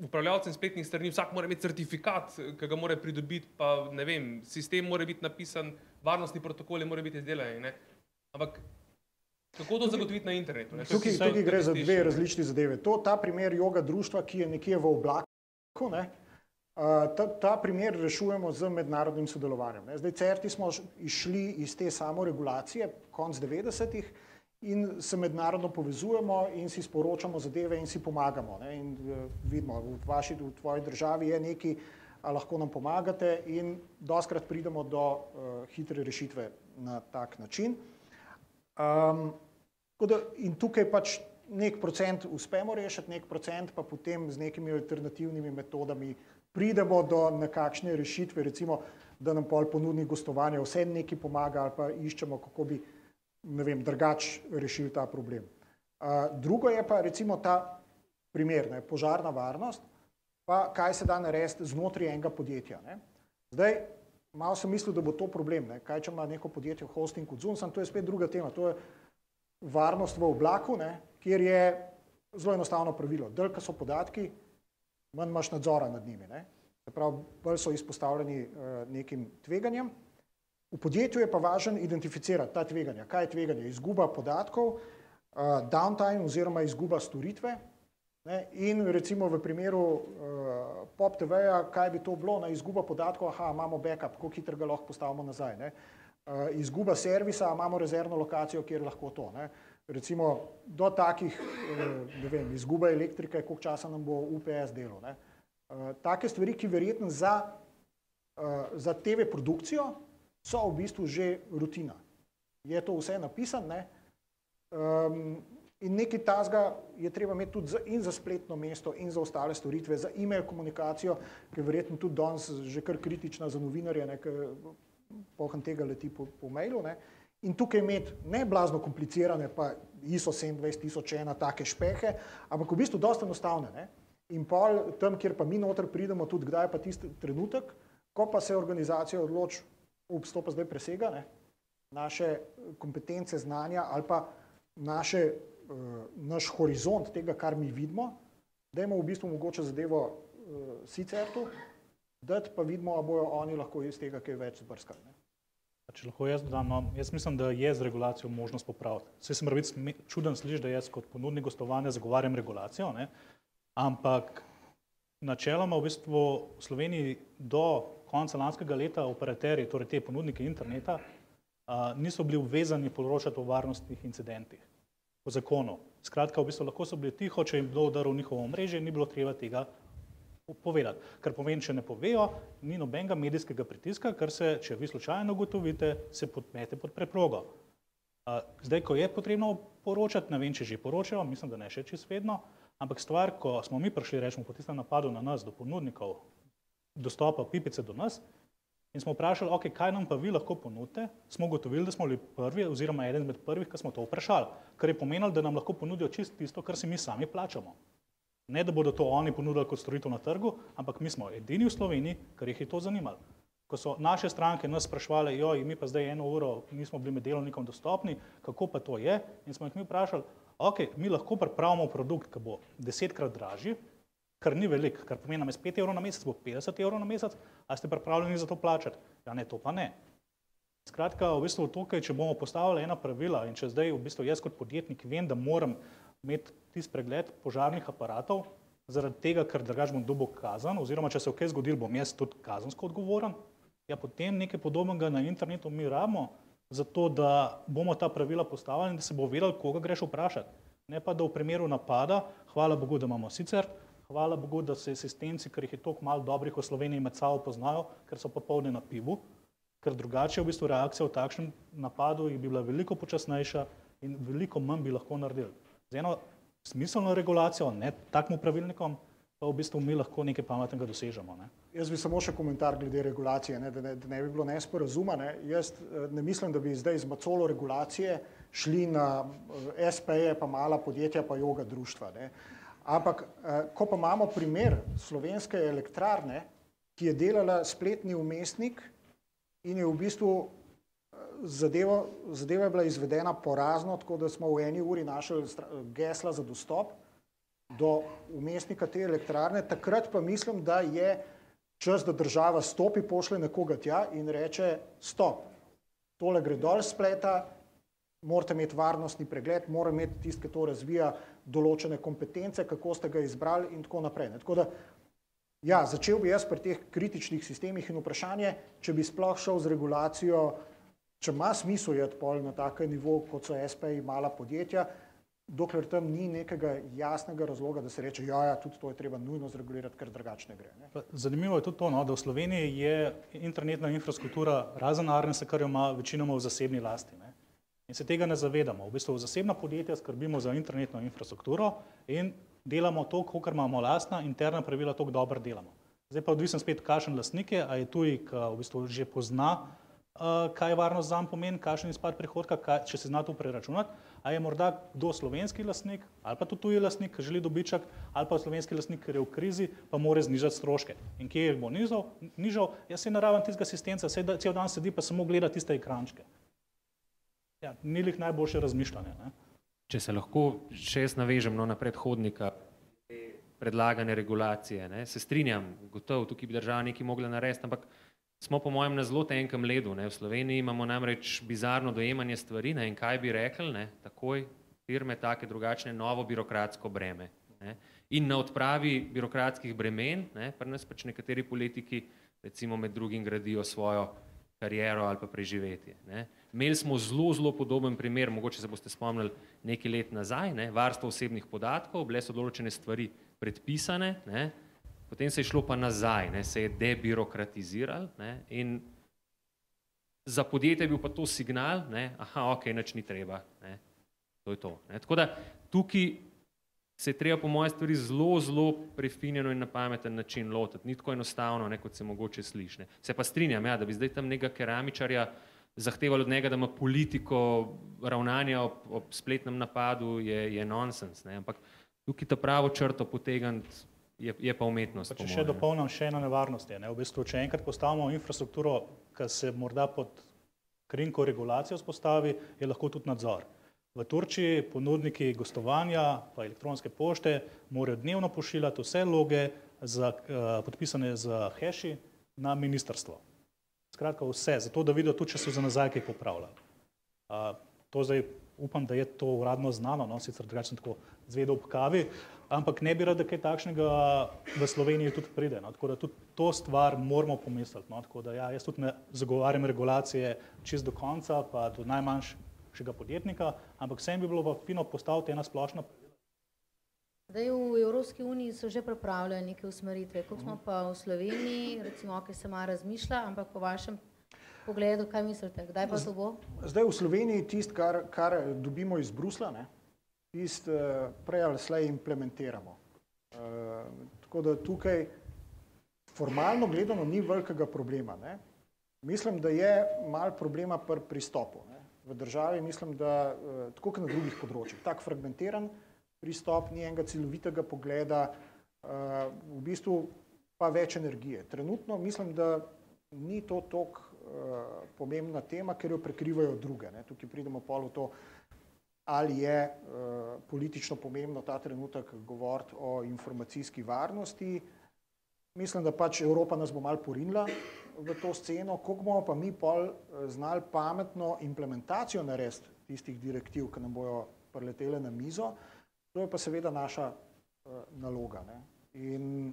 upravljavcem spletnih strani, vsak mora imeti certifikat, ki ga mora pridobiti, pa ne vem, sistem mora biti napisan, varnostni protokoli mora biti izdelani. Ampak kako to zagotoviti na internetu? Tukaj gre za dve različni zadeve. Ta primer yoga društva, ki je nekje v oblaku, ta primer rešujemo z mednarodnim sodelovanjem. Zdaj, CERT-i smo išli iz te samoregulacije, konc 90-ih, in se mednarodno povezujemo in si sporočamo zadeve in si pomagamo. In vidimo, v tvoji državi je nekaj, lahko nam pomagate in dostikrat pridemo do hitre rešitve na tak način. In tukaj pač nek procent uspemo rešiti, nek procent pa potem z nekimi alternativnimi metodami pridemo do nekakšne rešitve, recimo, da nam pol ponudnik gostovanja vse nekaj pomaga ali pa iščemo, kako bi, ne vem, drugače rešili ta problem. Drugo je pa recimo ta primer, požarna varnost, pa kaj se da narediti znotraj enega podjetja. Zdaj, malo sem mislil, da bo to problem, kaj če ima neko podjetje hosting kot Zoom, to je spet druga tema, to je varnost v oblaku, kjer je zelo enostavno pravilo. Dlje, ko so podatki, manj imaš nadzora nad njimi. Se pravi, bolj so izpostavljeni nekim tveganjem. V podjetju je pa važno identificirati ta tveganja. Kaj je tveganje? Izguba podatkov, downtime oziroma izguba storitve. In recimo v primeru Pop TV-ja, kaj bi to bilo, na izguba podatkov, aha, imamo backup, kako hitro ga lahko postavimo nazaj. Ne? Izguba servisa, imamo rezervno lokacijo, kjer lahko to. Ne? Recimo do takih, ne vem, izguba elektrike, koliko časa nam bo UPS delal. Ne? Take stvari, ki verjetno za TV produkcijo so v bistvu že rutina. Je to vse napisano, ne? In nekaj tazga je treba imeti tudi in za spletno mesto, in za ostale storitve, za e-mail komunikacijo, ki je verjetno tudi danes že kar kritična za novinarje, ne, ker polno tega leti po mailu. Ne. In tukaj imeti ne blazno komplicirane, pa ISO 27001, take špehe, ampak v bistvu dosta enostavne. Ne. In pol tam, kjer pa mi noter pridemo, tudi kdaj je pa tisti trenutek, ko pa se organizacija odloči, ups, to pa zdaj presega, ne, naše kompetence, znanja ali pa naš horizont tega, kar mi vidimo, dajmo v bistvu mogoče zadevo sicertu, dati pa vidimo, a bojo oni lahko iz tega kaj več zbrskali. Ne? Če lahko jaz dodam, no, jaz mislim, da je z regulacijo možnost popraviti. Saj se mora biti čuden sliš, da jaz kot ponudnik gostovanja zagovarjam regulacijo, ne? Ampak načeloma v bistvu v Sloveniji do konca lanskega leta operaterji, torej te ponudniki interneta, niso bili obvezani poročati o varnostnih incidentih po zakonu. Skratka, v bistvu lahko so bili tiho, če jim bilo udarilo njihovo omrežje, ni bilo treba tega povedati. Kar pomeni, če ne povejo, ni nobenega medijskega pritiska, ker se, če vi slučajno ugotovite, se podmete pod preprogo. Zdaj, ko je potrebno poročati, ne vem, če že poročajo, mislim, da ne še čisto vedno, ampak stvar, ko smo mi prišli, rečemo, po tistem napadu na nas, do ponudnikov, dostopa pipice do nas, in smo vprašali, ok, kaj nam pa vi lahko ponudite, smo ugotovili, da smo bili prvi, oziroma eden izmed prvih, ki smo to vprašali, kar je pomenilo, da nam lahko ponudijo čisto tisto, kar si mi sami plačamo. Ne, da bodo to oni ponudili kot storitev na trgu, ampak mi smo edini v Sloveniji, ker jih je to zanimalo. Ko so naše stranke nas sprašvali, joj, mi pa zdaj 1 uro nismo bili med delovnikom dostopni, kako pa to je, in smo jih mi vprašali, ok, mi lahko pripravimo produkt, ki bo 10-krat dražji, kar ni veliko, kar pomeni namesto 5 evrov na mesec, bo 50 evrov na mesec, a ste pripravljeni za to plačati? Ja ne, to pa ne. Skratka, v bistvu tukaj, če bomo postavili ena pravila in če zdaj v bistvu jaz kot podjetnik vem, da moram imeti tisti pregled požarnih aparatov, zaradi tega, ker drugače bom dobil kazen, oziroma če se kaj zgodil, bom jaz tudi kazensko odgovoren, ja potem nekaj podobnega na internetu mi rabimo, zato da bomo ta pravila postavili in da se bo vedel, koga greš vprašati. Ne pa, da v primeru napada, hvala Bogu, da imamo sicer, hvala Bogu, da se sistemci, ker jih je toliko malo dobrih v Sloveniji med sabo poznajo, ker so popolne na pivu, ker drugače v bistvu reakcija v takšnem napadu bi bila veliko počasnejša in veliko manj bi lahko naredili. Z eno smiselno regulacijo, ne takmu pravilnikom, pa v bistvu mi lahko nekaj pametnega dosežemo. Ne? Jaz bi samo še komentar glede regulacije, ne, da ne bi bilo nesporazuma. Ne. Jaz ne mislim, da bi zdaj z macolo regulacije šli na SP-je, pa mala podjetja, pa joga društva. Ne. Ampak, ko pa imamo primer slovenske elektrarne, ki je delala spletni vmesnik in je v bistvu zadeva je bila izvedena porazno, tako da smo v 1 uri našli gesla za dostop do vmesnika te elektrarne. Takrat pa mislim, da je čas, da država stopi, pošle nekoga tja in reče stop, tole gre dol spleta, morate imeti varnostni pregled, mora imeti tisti, ki to razvija, določene kompetence, kako ste ga izbrali in tako naprej. Ne. Tako da, ja, začel bi jaz pri teh kritičnih sistemih in vprašanje, če bi sploh šel z regulacijo, če ima smisel je pol na takem nivo, kot so SP-ji mala podjetja, dokler tam ni nekega jasnega razloga, da se reče, ja, tudi to je treba nujno zregulirati, ker drugače ne gre. Ne? Zanimivo je tudi to, no, da v Sloveniji je internetna infrastruktura razen Arnesa, kar jo ima večinoma v zasebni lasti. Ne? In se tega ne zavedamo. V bistvu zasebna podjetja skrbimo za internetno infrastrukturo in delamo to, kolikor imamo lastna, interna pravila toliko dobro delamo. Zdaj pa odvisen spet, kakšen lastnik je, a je tuji, ki v bistvu že pozna, kaj varnost zanj pomeni, kakšen izpad prihodka, če se zna to preračunati, a je morda kdo slovenski lastnik ali pa tudi tuji lastnik, ki želi dobiček, ali pa slovenski lastnik, ker je v krizi, pa mora znižati stroške. In kje jih bo nižal? Jaz se naraven tistega sistemca, cel dan sedi pa samo gleda tiste ekrančke. Ja, ni lih najboljše razmišljanje. Ne? Če se lahko še jaz navežem na predhodnika predlagane regulacije, ne? Se strinjam, gotovo, tukaj bi država nekaj mogla narediti, ampak smo po mojem na zelo tenkem ledu. Ne? V Sloveniji imamo namreč bizarno dojemanje stvari, ne? In kaj bi rekli, ne? Takoj firme take drugačne novo birokratsko breme. Ne? in na odpravi birokratskih bremen, pri nas pač nekateri politiki recimo med drugim gradijo svojo kariero ali pa preživetje. Imeli smo zelo podoben primer, mogoče se boste spomnili nekaj let nazaj, varstvo osebnih podatkov, bile so določene stvari predpisane, potem se je šlo pa nazaj, se je debirokratiziralo in za podjetje je bil pa to signal, aha, ok, nič ni treba, to je to. Tako da tukaj se je treba po moje stvari zelo prefinjeno in na pameten način lotiti, ni tako enostavno, kot se mogoče sliši. Se pa strinjam, da bi zdaj tam nekega keramičarja zahtevali od njega, da ima politiko ravnanja ob spletnem napadu, je nonsens, ampak tukaj ta pravo črto potegniti je pa umetnost. Če še dopolnim še ena nevarnost je, v bistvu, če enkrat postavimo infrastrukturo, ki se morda pod krinko regulacijo vzpostavi, je lahko tudi nadzor. V Turčiji ponudniki gostovanja pa elektronske pošte morajo dnevno pošiljati vse loge podpisane z heši na ministrstvo. Skratka vse, zato da vidijo tudi, če so za nazaj kaj popravljali. To zdaj upam, da je to uradno znano, sicer drugače sem tako zvedel ob kavi, ampak ne bi rad, da kaj takšnega v Sloveniji tudi pride. Tako da tudi to stvar moramo pomisliti. Tako da jaz tudi ne zagovarjam regulacije čist do konca, pa do najmanjšega podjetnika, ampak vsem bi bilo pa fino postaviti ena splošna pravila. Zdaj v Evropski uniji so že pripravljali neke usmeritve, koliko smo pa v Sloveniji, recimo, ki se malo razmišlja, ampak po vašem pogledu, kaj mislite, kdaj pa to bo? Zdaj v Sloveniji tisto, kar dobimo iz Brusla, tisto prej ali slej implementiramo. Tako da tukaj formalno gledano ni velikega problema. Mislim, da je malo problema pri pristopu. V državi mislim, da tako kot na drugih področjih, tak fragmentiran pristop, ni enega celovitega pogleda, v bistvu pa več energije. Trenutno mislim, da ni to toliko pomembna tema, ker jo prekrivajo druge. Tukaj pridemo pol v to, ali je politično pomembno ta trenutek govoriti o informacijski varnosti. Mislim, da pač Evropa nas bo malo porinila v to sceno, koliko bomo pa mi pol znali pametno implementacijo narediti tistih direktiv, ki nam bojo priletele na mizo, to je pa seveda naša naloga. In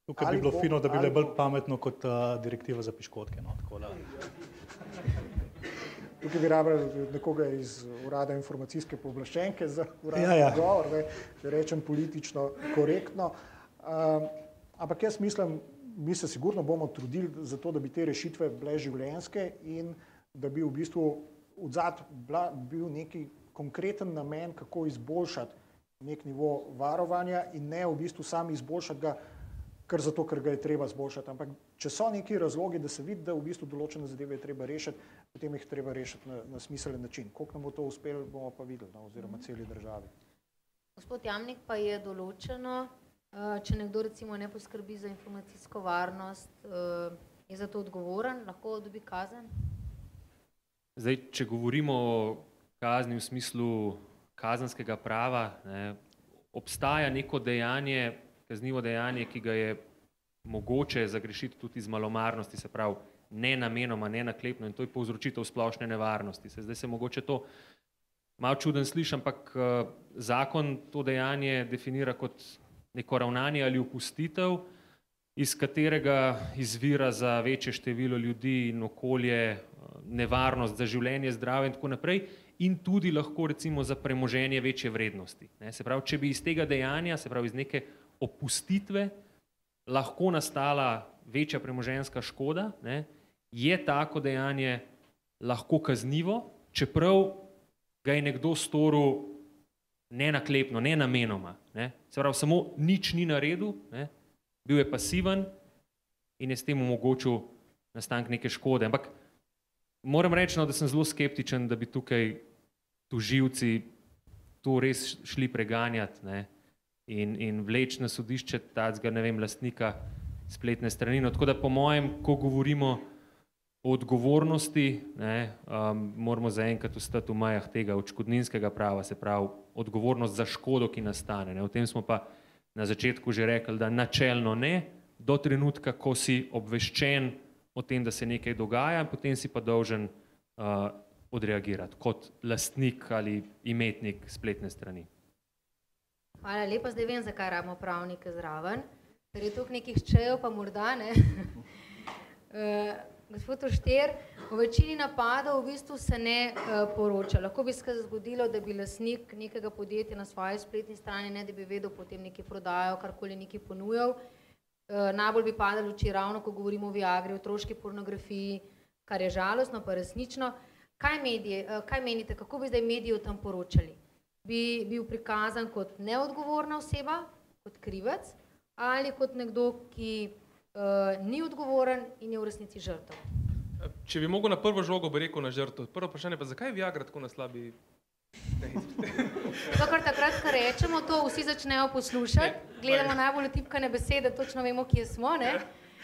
tukaj bi bilo fino, da bi bile bolj pametno kot direktiva za piškotke. Tukaj bi rabili nekoga iz urada informacijske pooblaščenke za uradni odgovor, da rečem politično korektno. Ampak jaz mislim, mi se sigurno bomo trudili za to, da bi te rešitve bile življenjske in da bi v bistvu odzad bil neki konkreten namen, kako izboljšati nek nivo varovanja in ne v bistvu sam izboljšati ga kar zato, ker ga je treba zboljšati. Ampak če so neki razlogi, da se vidi, da v bistvu določene zadeve je treba rešiti, potem jih treba rešiti na smiselen način. Koliko nam bo to uspelo, bomo pa videli, oziroma celi državi. Gospod Jamnik, pa je določeno, če nekdo recimo ne poskrbi za informacijsko varnost, je za to odgovoren, lahko dobi kazen? Zdaj, če govorimo o kazni v smislu kazenskega prava, obstaja neko dejanje, kaznivo dejanje, ki ga je mogoče zagrešiti tudi iz malomarnosti, se pravi ne namenoma, ne naklepno, in to je povzročitev splošne nevarnosti. Zdaj se mogoče to malo čuden sliši, ampak zakon to dejanje definira kot neko ravnanje ali opustitev, iz katerega izvira za večje število ljudi in okolje nevarnost za življenje, zdravje in tako naprej, in tudi lahko recimo za premoženje večje vrednosti. Se pravi, če bi iz tega dejanja, se pravi iz neke opustitve, lahko nastala večja premoženjska škoda, je tako dejanje lahko kaznivo, čeprav ga je nekdo storil nenaklepno, ne namenoma. Se pravi, samo nič ni naredil, bil je pasiven in je s tem omogočil nastanek neke škode. Ampak moram reči, da sem zelo skeptičen, da bi tukaj tožilci to res šli preganjati in vleči na sodišče tacga, ne vem, lastnika spletne strani. Tako da po mojem, ko govorimo o odgovornosti, moramo zaenkrat ostati v mejah tega odškodninskega prava, se pravi odgovornost za škodo, ki nastane. O tem smo pa na začetku že rekli, da načelno ne, do trenutka, ko si obveščen o tem, da se nekaj dogaja, potem si pa dolžen odreagirati kot lastnik ali imetnik spletne strani. Hvala lepa, zdaj vem, zakaj rabimo pravnike zraven, ker je tukaj nekih čejev, pa morda ne. Gospod Ošter, v večini napadov v bistvu se ne poroča. Lahko bi se zgodilo, da bi lastnik nekega podjetja na svoji spletni strani, ne da bi vedel, potem nekaj prodajo, karkoli nekaj ponujal. Najbolj bi padali v oči ravno, ko govorimo o Viagri, otroški pornografiji, kar je žalostno, pa resnično. Kaj menite, kako bi zdaj mediji o tem poročali? Bi bil prikazan kot neodgovorna oseba, kot krivec, ali kot nekdo, ki ni odgovoren in je v resnici žrtev? Če bi mogel na prvo žogo, bi rekel na žrtev. Prvo vprašanje pa, zakaj je Viagra tako na slabi? Zato, ker takrat, ko rečemo to, vsi začnejo poslušati, gledamo najbolj utipkane besede, točno vemo, kje smo, ne?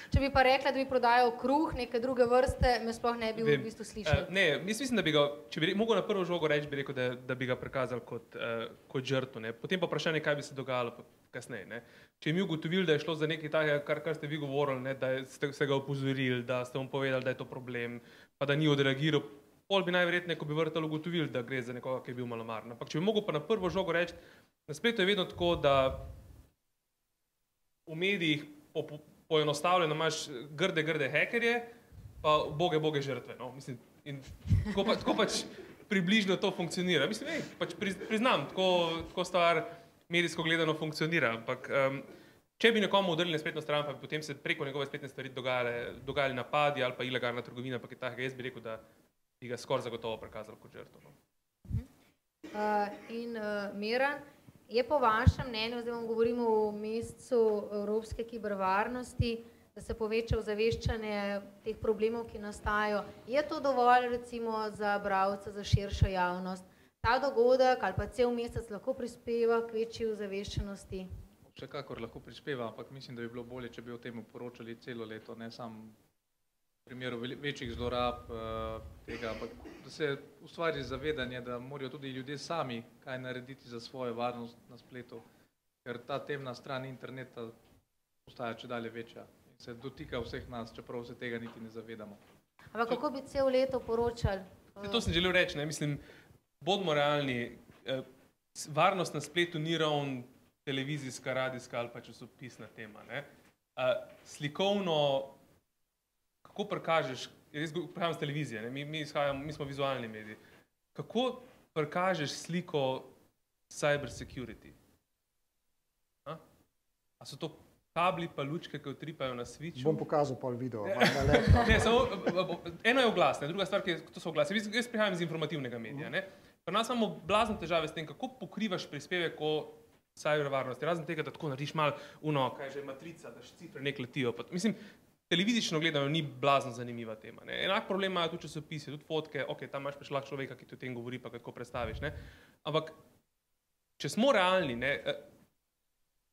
Če bi pa rekla, da bi prodajal kruh, neke druge vrste, me sploh ne bi v bistvu slišali. Ne, mislim, da bi ga, če bi mogel na prvo žogo reči, bi rekel, da bi ga prikazali kot žrtvo, ne. Potem pa vprašanje, kaj bi se dogajalo kasneje, ne. Če mi ugotovili, da je šlo za nekaj takega, kar ste vi govorili, ne, da ste ga opozorili, da ste mu povedali, da je to problem, pa da ni odreagiral, pol bi najverjetneje, ko bi vrtali, ugotovili, da gre za nekoga, ki je bil malomaren. Ampak če bi mogel pa na prvo žogo reči, na spletu je vedno tako, da v medijih poenostavljeno imaš grde hekerje, pa boge žrtve. No? Mislim, in tako pač približno to funkcionira. Mislim, pač priznam, tako stvar medijsko gledano funkcionira, ampak če bi nekomu udarili na spletno stran, pa bi potem se preko njegove spletne stvari dogajali napadi ali pa ilegalna trgovina, pa kaj takega, jaz bi rekel, da bi ga skoraj zagotovo prikazali kot žrtvo. No? Miran, je po vašem mnenju, zdaj vam govorimo o mesecu evropske kibervarnosti, da se poveča ozaveščanje teh problemov, ki nastajajo. Je to dovolj recimo za bralce, za širšo javnost? Ta dogodek ali pa cel mesec lahko prispeva k večji ozaveščenosti? Vsekakor lahko prispeva, ampak mislim, da bi bilo bolje, če bi o tem poročali celo leto, ne samo v primeru večjih zlorab tega, ampak da se ustvari zavedanje, da morajo tudi ljudje sami kaj narediti za svojo varnost na spletu, ker ta temna stran interneta postaja čedalje večja in se dotika vseh nas, čeprav se tega niti ne zavedamo. Ampak kako bi celo leto poročali? To sem želel reči, ne, mislim, bodimo realni, varnost na spletu ni ravno televizijska, radijska ali pa časopisna tema, ne. Slikovno, kako prikažeš, jaz prihajam z televizije, ne? Mi smo vizualni mediji, kako prikažeš sliko cyber security? A so to kabli pa lučke, ki utripajo na switchu? Bom pokazal pol video. Ne, samo, eno je oglas, ne? Druga stvar, to so oglasi. Jaz prihajam iz informativnega medija. Ne? Pri nas imamo blazne težave s tem, kako pokrivaš prispevek o cyber varnosti, razen tega, da tako narediš malo kaj že matrica, da cifre nek letijo. Mislim, televizično gledano ni blazno zanimiva tema. Ne? Enak problem imajo tudi časopisi, tudi fotke, tam imaš prišla človeka, ki ti o tem govori, pa kako predstaviš. Ne? Ampak, če smo realni, ne,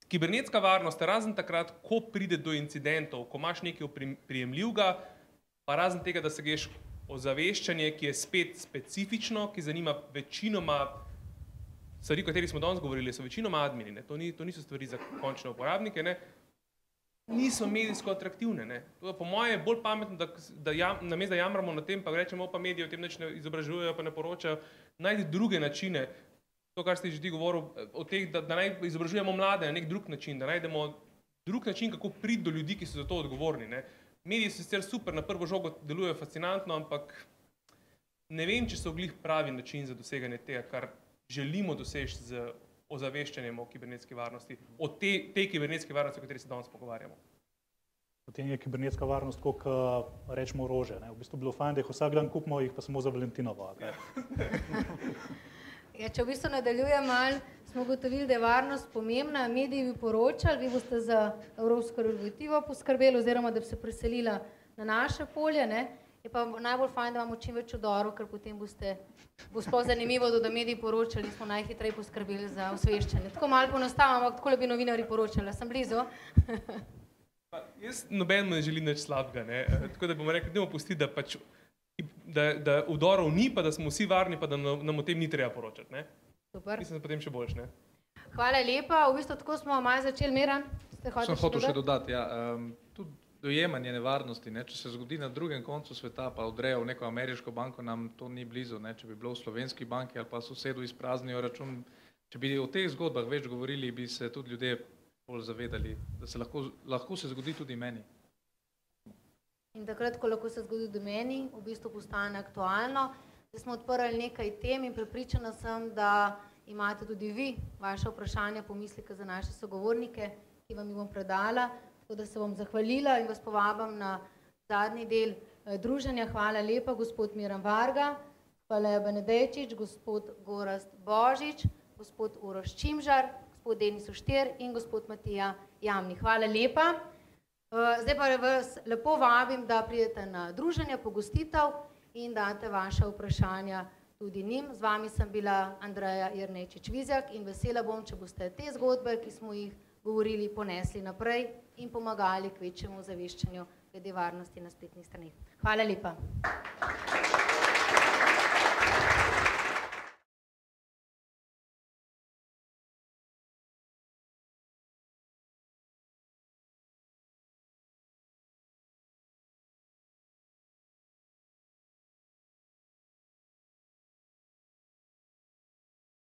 kibernetska varnost, razen takrat, ko pride do incidentov, ko imaš nekaj prijemljivega, pa razen tega, da se greš ozaveščanje, ki je spet specifično, ki zanima večinoma, stvari, o katerih smo danes govorili, so večinoma admini, ne? To niso stvari za končne uporabnike, ne? Niso medijsko atraktivne. Ne? Po moje je bolj pametno, da namesto da jamramo na tem, pa rečemo, pa mediji o tem nič ne izobražujejo, pa ne poročajo, najti druge načine, to, kar ste že govoril, o teh, da naj izobražujemo mlade na nek drug način, da najdemo drug način, kako priti do ljudi, ki so za to odgovorni. Ne? Mediji so sicer super, na prvo žogo delujejo fascinantno, ampak ne vem, če so glih pravi način za doseganje tega, kar želimo doseči z ozaveščanjem o kibernetski varnosti, o tej kibernetski varnosti, o kateri se danes pogovarjamo. Potem je kibernetska varnost, kot rečemo orožje. V bistvu bilo fajn, da jih vsak dan kupimo, jih pa samo za Valentinovo. Če v bistvu nadaljujem malo, smo ugotovili, da je varnost pomembna, mediji bi poročali, vi boste za evropsko regulativo poskrbeli oziroma, da bi se preselila na naše polje, ne? Je pa najbolj fajn, da imamo čim več odorov, ker potem bo sploh zanimivo, da mediji poročali, smo najhitreje poskrbeli za osveščanje. Tako malo ponostavno, ampak takole bi novinarji poročali. Sem blizu? Jaz nobenemu ne želim nič slabega, ne? Tako da bomo rekli, dajmo pustiti, da vdorov ni, pa da smo vsi varni, pa da nam o tem ni treba poročati, ne? Super. Mislim, da potem še boljš, ne? Hvala lepa, v bistvu tako smo malo začeli, Miran. Sem hotel še dodati, ja. Tudi dojemanje nevarnosti, ne? Če se zgodi na drugem koncu sveta, pa odrejo v neko ameriško banko, nam to ni blizu, ne? Če bi bilo v slovenski banki ali pa sosedu izpraznijo račun, če bi o teh zgodbah več govorili, bi se tudi ljudje bolj zavedali, da se lahko se zgodi tudi meni. In takrat, ko lahko se zgodi do meni, v bistvu postane aktualno. Zdaj smo odprli nekaj tem in prepričana sem, da imate tudi vi vaše vprašanja, pomisleke za naše sogovornike, ki vam jih bom predala. Tako da se bom zahvalila in vas povabim na zadnji del druženja. Hvala lepa, gospod Miran Varga, Pale Benedejčič, gospod Gorazd Božič, gospod Uroš Čimžar, gospod Denis Oštir in gospod Matija Jamnik. Hvala lepa. Zdaj pa vas lepo vabim, da pridete na druženje, pogostitev in date vaše vprašanja tudi njim. Z vami sem bila Andreja Jernejčič-Vizjak in vesela bom, če boste te zgodbe, ki smo jih govorili, ponesli naprej in pomagali k večjemu ozaveščanju glede varnosti na spletnih straneh. Hvala lepa.